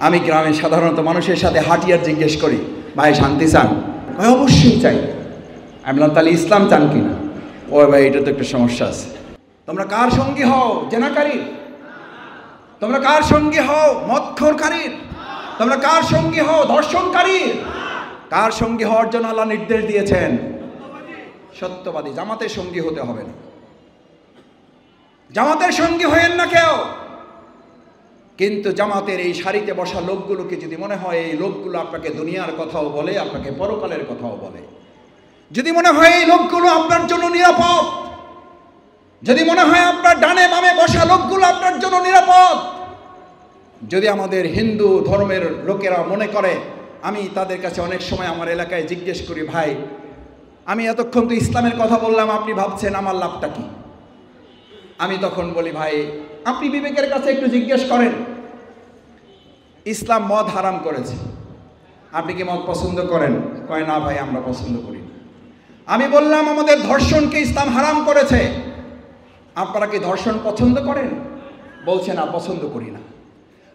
আমি গ্রামে সাধারণত মানুষের সাথে হাঁটি আর জিজ্ঞেস করি, ভাই শান্তি চান? ভাই অবশ্যই চাই। আমি বললাম তাহলে ইসলাম চান কিনা? ও ভাই এটা তো একটা সমস্যা আছে। তোমরা কার সঙ্গী হও? জেনাকারীর? তোমরা কার সঙ্গী হও? মদখোরকারীর? তোমরা কার সঙ্গী হও? ধর্ষণকারীর? কার সঙ্গী হওয়ার জন্য আল্লাহ নির্দেশ দিয়েছেন? সত্যবাদী। জামাতের সঙ্গী হতে হবে না, জামাতের সঙ্গী হয়েন না কেউ। কিন্তু জামাতের এই সারিতে বসা লোকগুলোকে যদি মনে হয় এই লোকগুলো আপনাকে দুনিয়ার কথাও বলে, আপনাকে পরকালের কথাও বলে, যদি মনে হয় এই লোকগুলো আপনার জন্য নিরাপদ, যদি মনে হয় আপনার ডানে বামে বসা লোকগুলো আপনার জন্য নিরাপদ, যদি আমাদের হিন্দু ধর্মের লোকেরা মনে করে, আমি তাদের কাছে অনেক সময় আমার এলাকায় জিজ্ঞেস করি, ভাই আমি এতক্ষণ তো ইসলামের কথা বললাম, আপনি ভাবছেন আমার লাভটা কি? আমি তখন বলি, ভাই আপনি বিবেকের কাছে একটু জিজ্ঞেস করেন, ইসলাম মদ হারাম করেছে, আপনি কি মদ পছন্দ করেন? কয় না ভাই আমরা পছন্দ করি না। আমি বললাম আমাদের ধর্ষণকে ইসলাম হারাম করেছে, আপনারা কি ধর্ষণ পছন্দ করেন? বলছে না, পছন্দ করি না।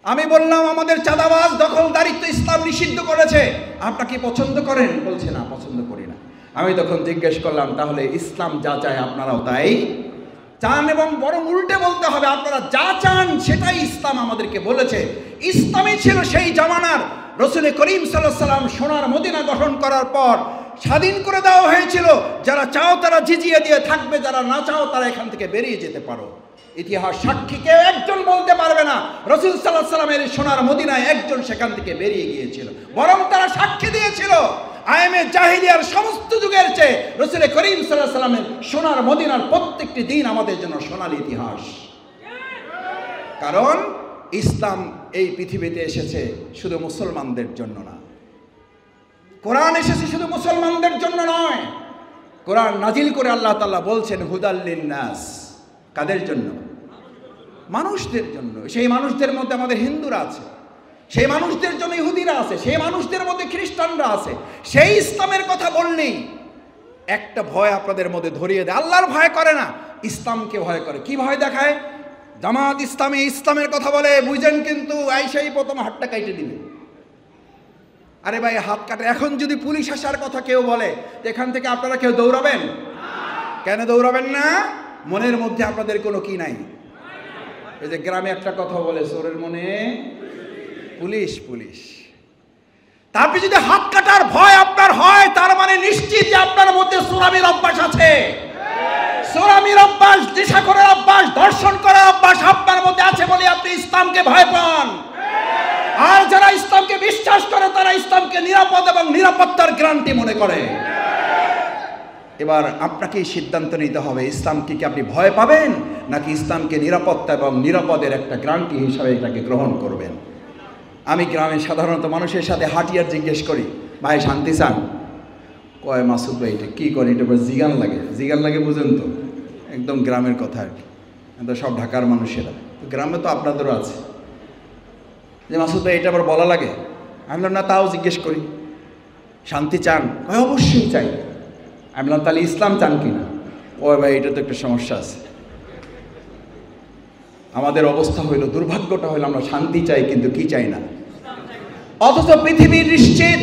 আমি বললাম আমাদের চাঁদাবাজ দখলদারিত্ব ইসলাম নিষিদ্ধ করেছে, আপনারা কি পছন্দ করেন? বলছে না, পছন্দ করি না। আমি তখন জিজ্ঞেস করলাম, তাহলে ইসলাম যা চায় আপনারাও তাই চান? এবং বরং উল্টে বলতে হবে, আপনারা যা চান সেটাই ইসলাম আমাদেরকে বলেছে। ইসলামই ছিল সেই জামানার। রসুল করিম সাল্লাল্লাহু আলাইহি ওয়াসাল্লাম সোনার মদিনা গঠন করার পর স্বাধীন করে দেওয়া হয়েছিল, যারা চাও তারা জিজিয়ে দিয়ে থাকবে, যারা না চাও তারা এখান থেকে বেরিয়ে যেতে পারো। ইতিহাস সাক্ষী কেউ একজন বলতে পারবে না রসুল সাল্লাল্লাহু আলাইহি ওয়াসাল্লামের সোনার মদিনায় একজন সেখান থেকে বেরিয়ে গিয়েছিল, বরং তারা সাক্ষী দিয়েছিল আইমে জাহিলিয়ার সমস্ত যুগের চেয়ে রসুল করিম সাল্লাল্লাহু আলাইহি ওয়াসাল্লামের সোনার মদিনার প্রত্যেকটি দিন আমাদের জন্য সোনালী ইতিহাস। কারণ ইসলাম এই পৃথিবীতে এসেছে শুধু মুসলমানদের জন্য না, কোরআন এসেছে শুধু মুসলমানদের জন্য নয়। কোরআন নাজিল করে আল্লাহ তাআলা বলছেন হুদাল লিন্নাস। কাদের জন্য? মানুষদের জন্য। সেই মানুষদের মধ্যে আমাদের হিন্দুরা আছে, সেই মানুষদের জন্য ইহুদিরা আছে, সেই মানুষদের মধ্যে খ্রিস্টানরা আছে। সেই ইসলামের কথা বললেই একটা ভয় আপনাদের মধ্যে ধরিয়ে দেয়, আল্লাহর ভয় করে না, ইসলামকে ভয় করে। কি ভয় দেখায়? জামাত ইসলামী ইসলামের কথা বলে, বুঝেন কিন্তু আইসাই প্রথম হাতটা কাইটে দিবে। আরে ভাই হাত কাটে। এখন যদি পুলিশ আসার কথা কেউ বলে, এখান থেকে আপনারা কেউ দৌড়াবেন? কেন দৌড়াবেন না? মনের মধ্যে আপনাদের কোনো কি নাই? এই যে গ্রামে একটা কথা বলে, চোরের মনে পুলিশ পুলিশ। তারপরে যদি হাত কাটার ভয় আপনার হয়, তার মানে নিশ্চিত যে আপনার মধ্যে চোরামির অভ্যাস আছে। চোরামির অভ্যাস, নেশাখোরের অভ্যাস, ধর্ষণ করার অভ্যাস আপনার মধ্যে আছে বলে আপনি ইসলামকে ভয় পান। আর যারা ইসলামকে বিশ্বাস করে তারা ইসলামকে নিরাপদ এবং নিরাপত্তার গ্যারান্টি মনে করে। এবার আপনাকেই সিদ্ধান্ত নিতে হবে, ইসলামকে কি আপনি ভয় পাবেন নাকি ইসলামকে নিরাপত্তা এবং নিরাপদের একটা গ্যারান্টি হিসাবে এটাকে গ্রহণ করবেন। আমি গ্রামে সাধারণত মানুষের সাথে হাঁটি আর জিজ্ঞেস করি, ভাই শান্তি চান? কয় মাসুদ ভাই এটা কী করে? এটা জিগান লাগে। জিগান লাগে বুঝেন তো, একদম গ্রামের কথা আর কি। তো সব ঢাকার মানুষেরা, গ্রামে তো আপনাদেরও আছে, যে মাসুদ ভাই এটা আবার বলা লাগে। আমি বললাম না, তাও জিজ্ঞেস করি, শান্তি চান? কয় অবশ্যই চাই। আমি বললাম তাহলে ইসলাম চান কিনা? ও ভাই এটা তো একটা সমস্যা আছে। আমাদের অবস্থা হইল, দুর্ভাগ্যটা হইল, আমরা শান্তি চাই কিন্তু কি চাই না। অথচ পৃথিবীর নিশ্চিত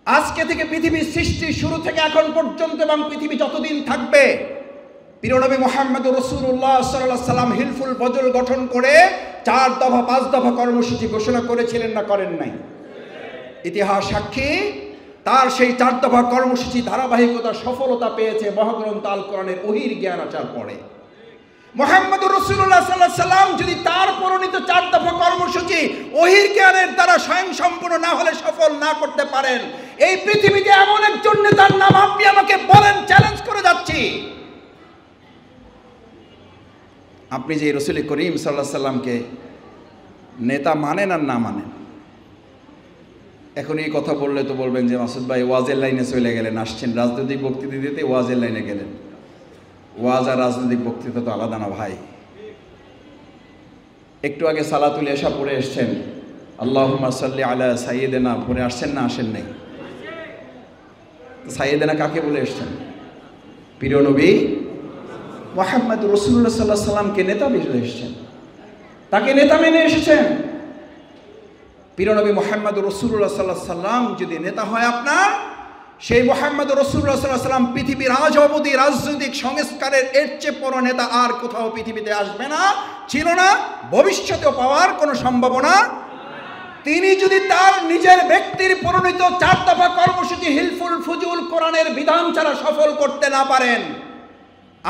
আজকে থেকে পৃথিবীর সৃষ্টি শুরু থেকে এখন পর্যন্ত এবং পৃথিবী যতদিন থাকবে, প্রিয় নবী মুহাম্মদ রাসূলুল্লাহ সাল্লাল্লাহু আলাইহি ওয়াসাল্লাম হিলফুল ফজল গঠন করে 4 দফা 5 দফা কর্মসূচি ঘোষণা করেছিলেন না করেন নাই? ইতিহাস সাক্ষী, তার সেই 4 দফা কর্মসূচি ধারাবাহিকতা সফলতা পেয়েছে মহাগ্রন্থ আল কোরআনের ওহীর জ্ঞান আসার পরে। মুহাম্মদুর রাসূলুল্লাহ সাল্লাল্লাহু আলাইহি ওয়াসাল্লাম যদি তার প্রণীত 4 দফা কর্মসূচি ওহীর জ্ঞানের দ্বারা স্বয়ংসম্পূর্ণ না হলে সফল না করতে পারেন, এই পৃথিবীতে এমন একজন নেতার নাম আপনি আমাকে বলেন, চ্যালেঞ্জ করে যাচ্ছি। আপনি যে রাসূল করিম সাল্লাল্লাহু আলাইহি ওয়াসাল্লামকে নেতা মানেন আর না মানেন, এখন এই কথা বললে তো বলবেন যে মাসুদ ভাই ওয়াজের লাইনে চলে গেলেন, আসছেন রাজনৈতিক বক্তৃতা দিতে, ওয়াজের লাইনে গেলেন। ওয়াজ আর রাজনৈতিক বক্তৃতা তো আলাদা না ভাই। একটু আগে সালাতুল ইশা পড়ে এসছেন, আল্লাহুম্মা সাল্লি আলা সাইয়্যিদিনা পড়ে আসছেন না আসেন নাই? সাইয়্যিদিনা কাকে বলে এসছেন? প্রিয় নবী মুহাম্মদ রাসূলুল্লাহ সাল্লাল্লাহু আলাইহি ওয়াসাল্লামকে নেতা ভেবে এসেছেন, তাকে নেতা মেনে এসেছেন। প্রিয়নবী মুহাম্মদ রাসূলুল্লাহ সাল্লাল্লাহু আলাইহি সাল্লাম যদি নেতা হয় আপনার, সেই মুহাম্মদ রাসূলুল্লাহ সাল্লাল্লাহু আলাইহি সাল্লাম পৃথিবীর আজ অবধি রাজনৈতিক সংস্কারের এর চেয়ে বড় নেতা আর কোথাও পৃথিবীতে আসবে না, ছিল না, ভবিষ্যতেও পাওয়ার কোনো সম্ভাবনা। তিনি যদি তার নিজের ব্যক্তির প্রণীত 4 দফা কর্মসূচি হিলফুল ফুজুল কোরআনের বিধান ছাড়া সফল করতে না পারেন,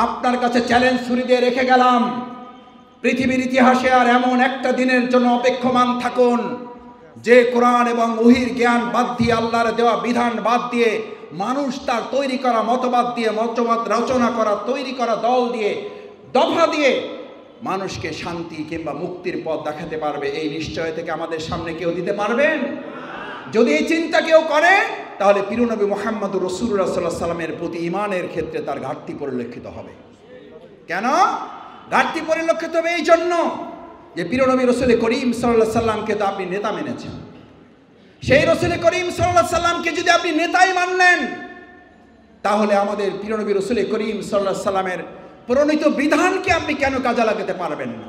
আপনার কাছে চ্যালেঞ্জ ছুরি দিয়ে রেখে গেলাম, পৃথিবীর ইতিহাসে আর এমন একটা দিনের জন্য অপেক্ষমান থাকুন যে কোরআন এবং ওহীর জ্ঞান বাদ দিয়ে, আল্লাহর দেওয়া বিধান বাদ দিয়ে, মানুষ তার তৈরি করা মতবাদ দিয়ে, মতবাদ রচনা করা, তৈরি করা দল দিয়ে, দফা দিয়ে মানুষকে শান্তি কিংবা মুক্তির পথ দেখাতে পারবে। এই নিশ্চয় থেকে আমাদের সামনে কেউ দিতে পারবেন? যদি এই চিন্তা কেউ করে, তাহলে প্রিয়নবী মুহাম্মদ রাসূলুল্লাহ সাল্লাল্লাহু আলাইহি সাল্লামের প্রতি ঈমানের ক্ষেত্রে তার ঘাটতি পরিলক্ষিত হবে। কেন ঘাটতি পরিলক্ষিত হবে? এই জন্য যে প্রিয়নবী রাসূল করিম সাল্লাল্লাহু আলাইহি সাল্লামকে তো আপনি নেতা মেনেছেন। সেই রাসূল করিম সাল্লাল্লাহু আলাইহি সাল্লামকে যদি আপনি নেতাই মানলেন, তাহলে আমাদের প্রিয়নবী রাসূল করিম সাল্লাল্লাহু আলাইহি সাল্লামের প্রণীত বিধানকে আপনি কেন কাজে লাগাতে পারবেন না?